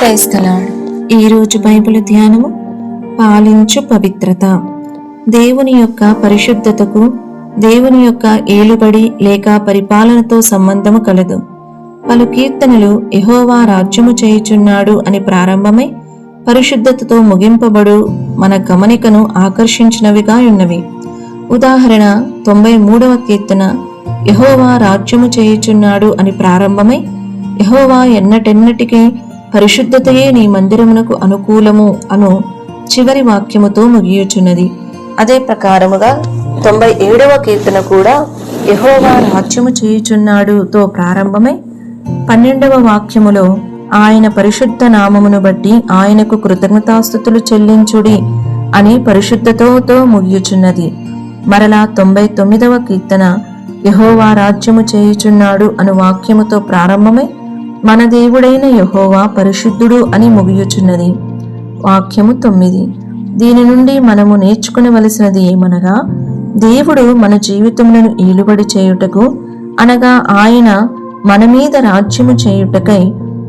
Praise the lord. ఈరోజు Bible ధ్యానము పాలించు పవిత్రత. దేవుని యొక్క పరిశుద్ధతకు దేవుని యొక్క ఏలుబడి లేక పరిపాలనతో సంబంధము కలదు. పలు కీర్తనలు యెహోవా రాజ్యము చేయుచున్నాడు అని ప్రారంభమై పరిశుద్ధతతో ముగింపబడు మన గమనికను ఆకర్షించినవిగా ఉన్నవి. ఉదాహరణ 93వ కీర్తన యెహోవా రాజ్యము చేయుచున్నాడు అని ప్రారంభమై యెహోవా ఎన్నటెన్నటికీ పరిశుద్ధతయే నీ మందిరమునకు అనుకూలము అను చివరి వాక్యముతో ముగియుచున్నది. అదే ప్రకారముగా 97వ కీర్తన కూడా యెహోవా రాజ్యము చేయుచున్నాడుతో ప్రారంభమై 12వ వాక్యములో ఆయన పరిశుద్ధ నామమును బట్టి ఆయనకు కృతజ్ఞతాస్తుతులు చెల్లించుడి అని పరిశుద్ధతతో ముగియుచున్నది. మరలా 99వ కీర్తన యెహోవా రాజ్యము చేయుచున్నాడు అను వాక్యముతో ప్రారంభమై మన దేవుడైన యెహోవా పరిశుద్ధుడు అని ముగియుచున్నది. వాక్యము 9. దీని నుండి మనము నేర్చుకునవలసినది ఏమనగా, దేవుడు మన జీవితములను ఏలుబడి చేయుటకు అనగా ఆయన మన మీద రాజ్యము చేయుటకై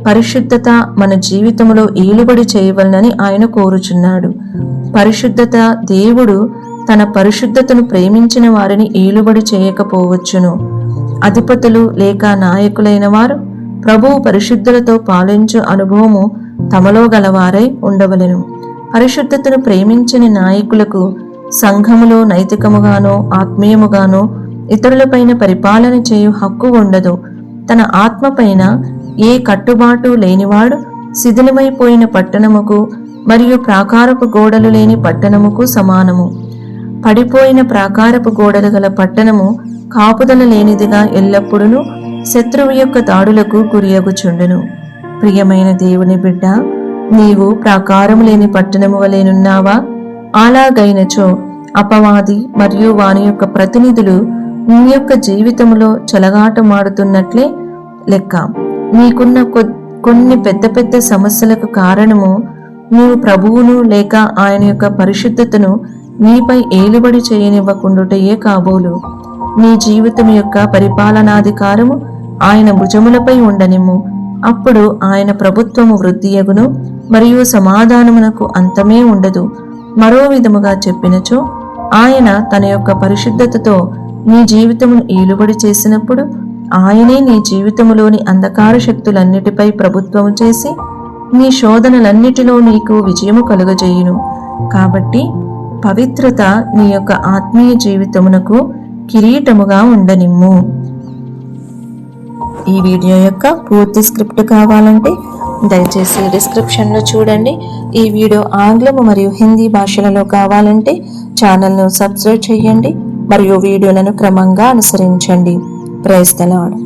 పరిశుద్ధత మన జీవితములో ఏలుబడి చేయవలనని ఆయన కోరుచున్నాడు. పరిశుద్ధత దేవుడు తన పరిశుద్ధతను ప్రేమించిన వారిని ఏలుబడి చేయకపోవచ్చును. అధిపతులు లేక నాయకులైన వారు ప్రభువు పరిశుద్ధులతో పాలించు అనుభవము తమలో గలవారై ఉండవలెను. పరిశుద్ధతను ప్రేమించని నాయకులకు సంఘములో నైతికముగానో ఆత్మీయముగానో ఇతరులపైన పరిపాలన చేయు హక్కు ఉండదు. తన ఆత్మపైన ఏ కట్టుబాటు లేనివాడు శిథిలమైపోయిన పట్టణముకు మరియు ప్రాకారపు గోడలు లేని పట్టణముకు సమానము. పడిపోయిన ప్రాకారపు గోడలు గల పట్టణము కాపుదల లేనిదిగా ఎల్లప్పుడూ శత్రువు యొక్క దాడులకు గురియగుచుండును. ప్రియమైన దేవుని బిడ్డ, నీవు ప్రాకారము లేని పట్టణము వలెనున్నావా? అలాగైనచో అపవాది మరియు వాని యొక్క ప్రతినిధులు నీ యొక్క జీవితములో చెలగాటమాడుతున్నట్లే లెక్క. నీకున్న కొన్ని పెద్ద పెద్ద సమస్యలకు కారణము నీవు ప్రభువును లేక ఆయన యొక్క పరిశుద్ధతను నీపై ఏలుబడి చేయనివ్వకుండుటయే కాబోలు. నీ జీవితం యొక్క పరిపాలనాధికారము ఆయన భుజములపై ఉండనిమ్ము. అప్పుడు ఆయన ప్రభుత్వము వృద్ధియగును మరియు సమాధానమునకు అంతమే ఉండదు. మరో విధముగా చెప్పినచో, ఆయన తన యొక్క పరిశుద్ధతతో నీ జీవితమును ఏలుబడి చేసినప్పుడు ఆయనే నీ జీవితములోని అంధకార శక్తులన్నిటిపై ప్రభుత్వము చేసి నీ శోధనలన్నిటిలో నీకు విజయము కలుగజేయును. కాబట్టి పవిత్రత నీ యొక్క ఆత్మీయ జీవితమునకు కిరీటముగా ఉండనిమ్ము. ఈ వీడియో యొక్క పూర్తి స్క్రిప్ట్ కావాలంటే దయచేసి డిస్క్రిప్షన్లో చూడండి. ఈ వీడియో ఆంగ్లము మరియు హిందీ భాషలలో కావాలంటే ఛానల్ను సబ్స్క్రైబ్ చేయండి మరియు వీడియోలను క్రమంగా అనుసరించండి. Praise the lord.